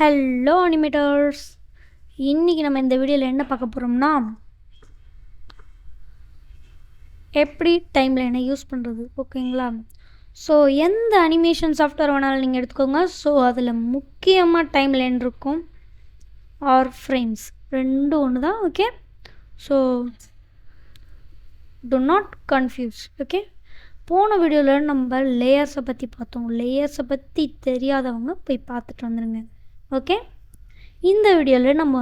Hello animators, இன்றைக்கி நம்ம இந்த வீடியோவில் என்ன பார்க்க போகிறோம்னா எப்படி டைம் லைனை யூஸ் பண்ணுறது. ஓகேங்களா? ஸோ எந்த அனிமேஷன் சாஃப்ட்வேர் வேணாலும் நீங்கள் எடுத்துக்கோங்க. ஸோ அதில் முக்கியமாக டைம் லைன் இருக்கும் ஆர் ஃப்ரேம்ஸ், ரெண்டும் ஒன்று தான். Okay, so to not confuse. Okay, போன வீடியோவில் நம்ம லேயர்ஸை பற்றி பார்த்தோம். லேயர்ஸை பற்றி தெரியாதவங்க போய் பார்த்துட்டு வந்துடுங்க. ஓகே, இந்த வீடியோவில் நம்ம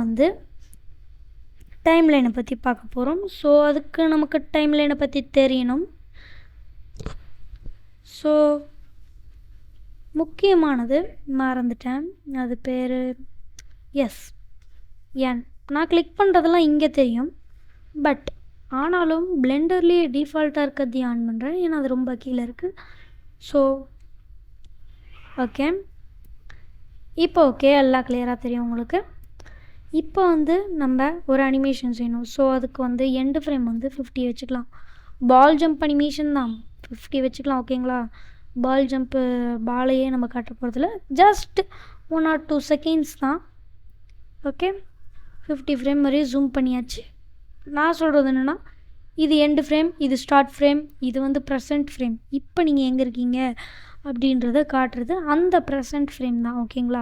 டைம் லைனை பற்றி பார்க்க போகிறோம். ஸோ அதுக்கு நமக்கு டைம் லைனை பற்றி தெரியணும். ஸோ முக்கியமானது மறந்துட்டேன், அது பேர் என். நான் கிளிக் பண்ணுறதெல்லாம் இங்கே தெரியும், பட் ஆனாலும் பிளெண்டர்லேயே டிஃபால்ட்டாக இருக்கிறது ஆன் பண்ணுறேன், ஏன்னா அது ரொம்ப கீழே இருக்குது. ஸோ ஓகே, இப்போ ஓகே, எல்லாம் கிளியராக தெரியும் உங்களுக்கு. இப்போ நம்ம ஒரு அனிமேஷன் செய்யணும். ஸோ அதுக்கு எண்டு ஃப்ரேம் 50 வச்சுக்கலாம். பால் ஜம்ப் அனிமேஷன் தான், 50 வச்சுக்கலாம். ஓகேங்களா? பால் ஜம்ப்பு பாலையே நம்ம காட்ட போகிறதில்ல, ஜஸ்ட் 1 or 2 seconds தான். ஓகே, 50 ஃப்ரேம் வரையே ஜூம் பண்ணியாச்சு. நான் சொல்கிறது என்னென்னா, இது எண்டு ஃப்ரேம், இது ஸ்டார்ட் ஃப்ரேம், இது ப்ரெசன்ட் ஃப்ரேம். இப்போ நீங்கள் எங்கே இருக்கீங்க அப்படின்றத காட்டுறது அந்த ப்ரெசன்ட் ஃப்ரேம் தான். ஓகேங்களா?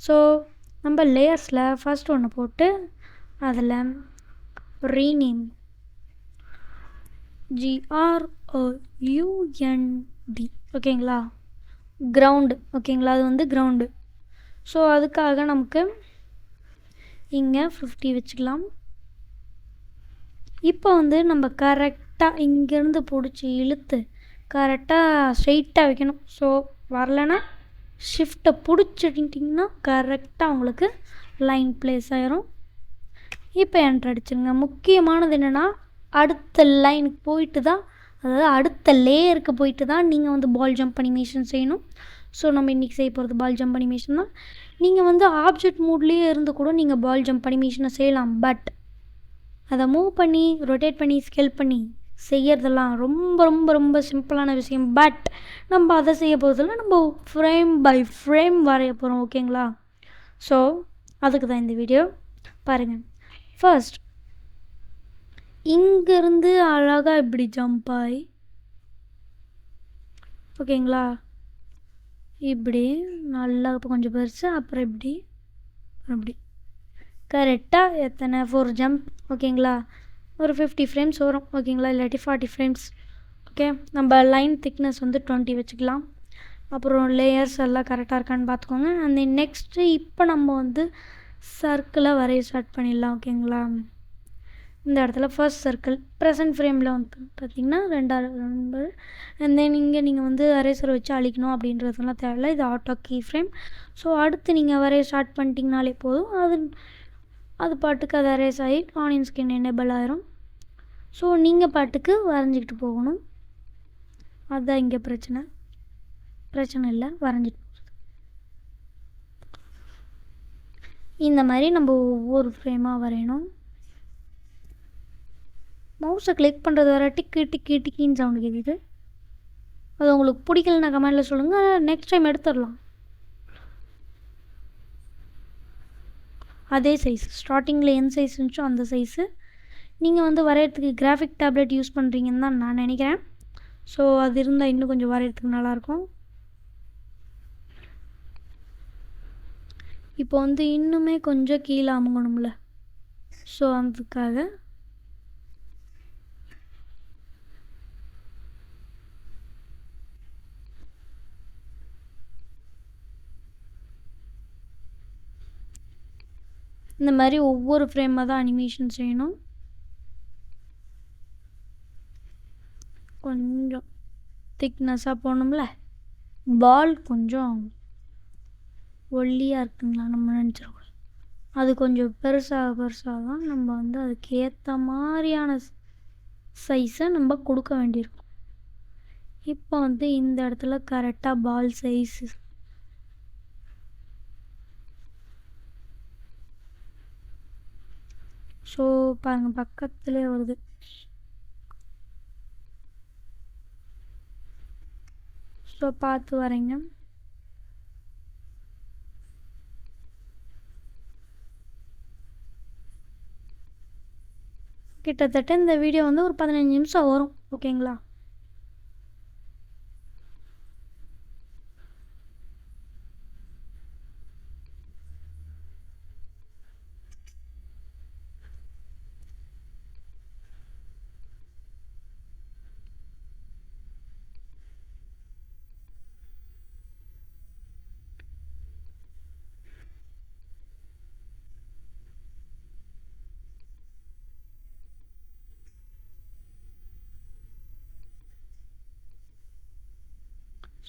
ஸோ நம்ம லேயர்ஸில் ஃபஸ்ட் ஒன்று போட்டு அதில் ரீநேம் GROUND. ஓகேங்களா? கிரவுண்டு. ஓகேங்களா? அது கிரவுண்டு. ஸோ அதுக்காக நமக்கு இங்கே 50 வச்சுக்கலாம். இப்போ நம்ம கரெக்டாக இங்கேருந்து பிடிச்சி இழுத்து கரெக்டாக ஸ்ட்ரெயிட்டாக வைக்கணும். ஸோ வரலைன்னா ஷிஃப்ட்டை பிடிச்சிட்டிங்கன்னா கரெக்டாக உங்களுக்கு லைன் ப்ளேஸ் ஆயிரும். இப்போ என்ட்ரு அடிச்சுருங்க. முக்கியமானது என்னென்னா, அடுத்த லைனுக்கு போயிட்டு தான், அதாவது அடுத்த லேயருக்கு போயிட்டு தான் நீங்கள் பால் ஜம்ப் அனிமேஷன் செய்யணும். ஸோ நம்ம இன்றைக்கி செய்ய போகிறது பால் ஜம்ப் அனிமேஷன் தான். நீங்கள் ஆப்ஜெக்ட் மூட்லேயே இருந்து கூட நீங்கள் பால் ஜம்ப் அனிமேஷனை செய்யலாம். பட் அதை மூவ் பண்ணி ரொட்டேட் பண்ணி ஸ்கேல் பண்ணி செய்யறதெல்லாம் ரொம்ப ரொம்ப ரொம்ப சிம்பிளான விஷயம். பட் நம்ம அதை செய்ய போகிறதில்ல, நம்ம ஃப்ரேம் பை ஃப்ரேம் வரைய போகிறோம். ஓகேங்களா? ஸோ அதுக்கு தான் இந்த வீடியோ. பாருங்கள், ஃபர்ஸ்ட் இங்கேருந்து அழகாக இப்படி ஜம்ப் ஆகி, ஓகேங்களா, இப்படி நல்லா கொஞ்சம் பெருசு, அப்புறம் இப்படி அப்படி கரெக்டாக எத்தனை 4 ஜம்ப். ஓகேங்களா? ஒரு 50 ஃப்ரேம்ஸ் வரும். ஓகேங்களா? இல்லாட்டி 40 ஃப்ரேம்ஸ். ஓகே, நம்ம லைன் திக்னஸ் 20 வச்சுக்கலாம். அப்புறம் லேயர்ஸ் எல்லாம் கரெக்டாக இருக்கான்னு பார்த்துக்கோங்க. அந்த நெக்ஸ்ட்டு இப்போ நம்ம சர்க்கிளை வரைய ஸ்டார்ட் பண்ணிடலாம். ஓகேங்களா? இந்த இடத்துல ஃபர்ஸ்ட் சர்க்கிள் ப்ரெசன்ட் ஃப்ரேமில் பார்த்திங்கன்னா 2 அண்ட் தென் இங்கே நீங்கள் அரேசர் வச்சு அழிக்கணும் அப்படின்றதுலாம் தேவையில்லை, இது ஆட்டோ கீ ஃப்ரேம். ஸோ அடுத்து நீங்கள் வரைய ஸ்டார்ட் பண்ணிட்டீங்கனாலே போதும், அது பாட்டுக்கு அது அரேஸ் ஆகி ஆனியன் ஸ்கின் எனேபிள் ஆயிரும். ஸோ நீங்கள் பாட்டுக்கு வரைஞ்சிக்கிட்டு போகணும். அதுதான் இங்கே பிரச்சனை இல்லை, வரைஞ்சிட்டு போகிறது. இந்த மாதிரி நம்ம ஒவ்வொரு ஃப்ரேமாக வரையணும். மவுஸை கிளிக் பண்ணுறது வர டிக்கின்னு சவுண்டு கேட்குது. அது உங்களுக்கு பிடிக்கலன்னா கமெண்டில் சொல்லுங்கள், நெக்ஸ்ட் டைம் எடுத்துடலாம். அதே சைஸ், ஸ்டார்டிங்கில் எந்த சைஸ் இருந்துச்சோ அந்த சைஸு. நீங்கள் வரைகிறதுக்கு கிராஃபிக் டேப்லெட் யூஸ் பண்ணுறீங்கன்னு தான் நான் நினைக்கிறேன். ஸோ அது இருந்தால் இன்னும் கொஞ்சம் வரைகிறதுக்கு நல்லாயிருக்கும். இப்போ இன்னுமே கொஞ்சம் கீழே அமுங்கணும்ல, ஸோ அதுக்காக இந்த மாதிரி ஒவ்வொரு ஃப்ரேமாக தான் அனிமேஷன் செய்யணும். கொஞ்சம் திக்னஸாக போகணும்ல, பால் கொஞ்சம் ஒல்லியாக இருக்குங்களா நம்ம நினச்சிருக்கோம். அது கொஞ்சம் பெருசாக தான் நம்ம அதுக்கு ஏற்ற மாதிரியான சைஸை நம்ம கொடுக்க வேண்டியிருக்கும். இப்போ இந்த இடத்துல கரெக்டாக பால் சைஸு. ஸோ பாருங்கள், பக்கத்துலேயே வருது. ஸோ பார்த்து வரைங்க. கிட்டத்தட்ட இந்த வீடியோ வந்து ஒரு 15 நிமிஷம் வரும். ஓகேங்களா?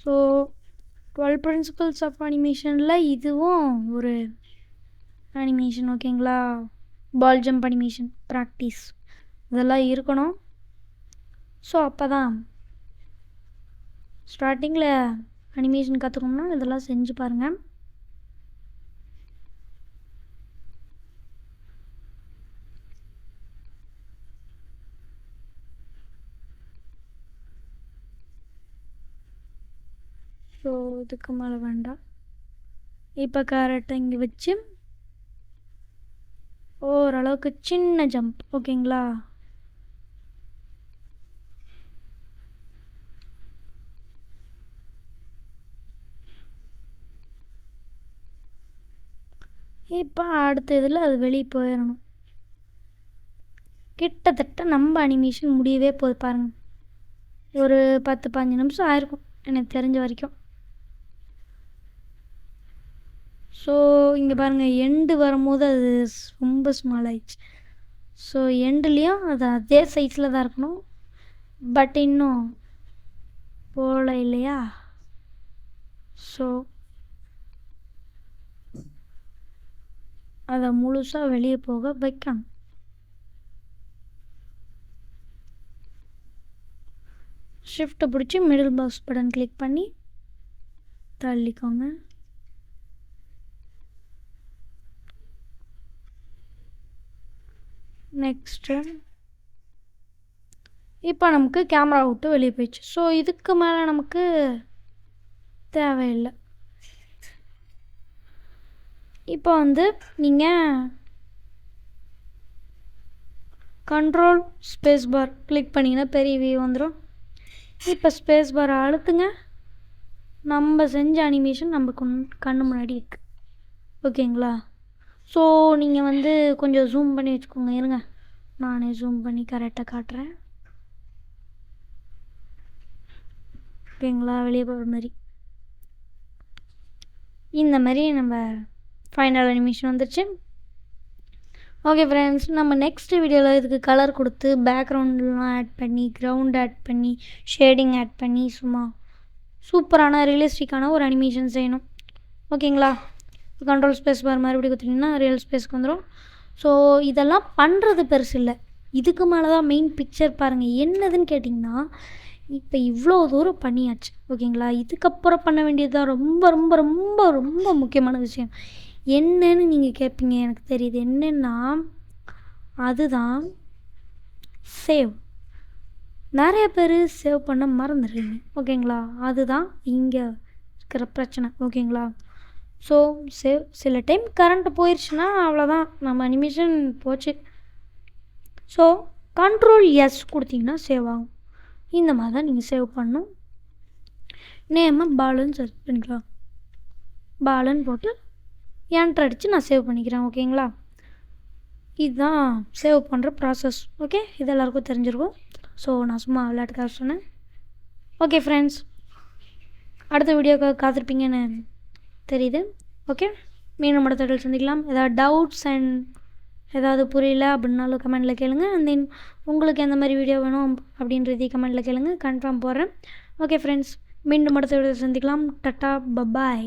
ஸோ 12 பிரின்சிபல்ஸ் ஆஃப் அனிமேஷனில் இதுவும் ஒரு அனிமேஷன். ஓகேங்களா? பால் ஜம்ப் அனிமேஷன் ப்ராக்டிஸ் இதெல்லாம் இருக்கணும். ஸோ அப்போ தான் ஸ்டார்டிங்கில் அனிமேஷன் கற்றுக்கணும்னா இதெல்லாம் செஞ்சு பாருங்கள். ஸோ இதுக்கு மேலே வேண்டாம். இப்போ கரெக்டாக இங்கே வச்சு ஓரளவுக்கு சின்ன ஜம்ப். ஓகேங்களா? இப்போ அடுத்த இதில் அது வெளியே போயிடணும். கிட்டத்தட்ட நம்ம அனிமேஷன் முடியவே போகுது பாருங்கள். ஒரு 10-15 நிமிஷம் ஆயிருக்கும் எனக்கு தெரிஞ்ச வரைக்கும். ஸோ இங்கே பாருங்கள், எண்டு வரும்போது அது ரொம்ப ஸ்மால் ஆயிடுச்சு. ஸோ எண்டுலேயும் அது அதே சைஸில் தான் இருக்கணும். பட் இன்னும் போகல இல்லையா? ஸோ அதை முழுசாக வெளியே போக வைக்கணும். ஷிஃப்ட்டை பிடிச்சி மிடில் பாக்ஸ் பட்டன் கிளிக் பண்ணி தள்ளிக்கோங்க. நெக்ஸ்ட்டு இப்போ நமக்கு கேமரா விட்டு வெளியே போயிடுச்சு. ஸோ இதுக்கு மேலே நமக்கு தேவையில்லை. இப்போ வந்து நீங்கள் கண்ட்ரோல் ஸ்பேஸ் பார் கிளிக் பண்ணிங்கன்னா பெரிய வியூ வந்துடும். இப்போ ஸ்பேஸ் பாரை அழுத்துங்க. நம்ம செஞ்ச அனிமேஷன் நம்ம கண்ணு முன்னாடி இருக்குது. ஓகேங்களா? ஸோ நீங்கள் வந்து கொஞ்சம் ஜூம் பண்ணி வச்சுக்கோங்க. இருங்க, நானே ஜூம் பண்ணி கரெக்டாக காட்டுறேன். ஓகேங்களா? வெளியே போகிற மாதிரி இந்த மாதிரி நம்ம ஃபைனல் அனிமேஷன் வந்துடுச்சு. ஓகே ஃப்ரெண்ட்ஸ், நம்ம நெக்ஸ்ட் வீடியோவில் இதுக்கு கலர் கொடுத்து பேக்ரவுண்ட்லாம் ஆட் பண்ணி கிரவுண்ட் ஆட் பண்ணி ஷேடிங் ஆட் பண்ணி சும்மா சூப்பரான ரியலிஸ்டிக்கான ஒரு அனிமேஷன் செய்யணும். ஓகேங்களா? கண்ட்ரோல் ஸ்பேஸ் பார் மறுபடியும் கொடுத்தீங்கன்னா ரியல் ஸ்பேஸ்க்கு வந்துடும். ஸோ இதெல்லாம் பண்ணுறது பெருசு இல்லை. இதுக்கு மேலே தான் மெயின் பிக்சர் பாருங்கள். என்னதுன்னு கேட்டிங்கன்னா, இப்போ இவ்வளோ தூரம் பண்ணியாச்சு. ஓகேங்களா? இதுக்கப்புறம் பண்ண வேண்டியது தான் ரொம்ப ரொம்ப ரொம்ப ரொம்ப முக்கியமான விஷயம். என்னன்னு நீங்கள் கேட்பீங்க, எனக்கு தெரியுது. என்னென்னா அதுதான் சேவ். நிறைய பேர் சேவ் பண்ண மறந்துடுறீங்க. ஓகேங்களா? அதுதான் இங்கே இருக்கிற பிரச்சனை. ஓகேங்களா? ஸோ சேவ் சில டைம் கரண்ட்டு போயிடுச்சுன்னா அவ்வளோதான், நம்ம அனிமேஷன் போச்சு. ஸோ கண்ட்ரோல் எஸ் கொடுத்தீங்கன்னா சேவ் ஆகும். இந்த மாதிரி தான் நீங்கள் சேவ் பண்ணணும். நேமை பாலுன்னு சர்ச் பண்ணிக்கலாம். பாலுன்னு போட்டு என்ட்ரு அடித்து நான் சேவ் பண்ணிக்கிறேன். ஓகேங்களா? இதுதான் சேவ் பண்ணுற ப்ராசஸ். ஓகே, இது எல்லாருக்கும் தெரிஞ்சிருக்கும். ஸோ நான் சும்மா விளையாட்டுக்காக சொன்னேன். ஓகே ஃப்ரெண்ட்ஸ், அடுத்த வீடியோக்காக காத்திருப்பீங்கன்னு தெரியுது. ஓகே, மீண்டும் அடுத்த வீடியோவில் சந்திக்கலாம். ஏதாவது டவுட்ஸ் அண்ட் ஏதாவது புரியல அப்படின்னாலும் கமெண்ட்டில் கேளுங்க. அண்ட் தென் உங்களுக்கு எந்த மாதிரி வீடியோ வேணும் அப்படின்றதையும் கமெண்ட்டில் கேளுங்க, கன்ஃபார்ம் போடுறேன். ஓகே ஃப்ரெண்ட்ஸ், மீண்டும் அடுத்த வீடியோவில் சந்திக்கலாம். Ta-ta, bye bye.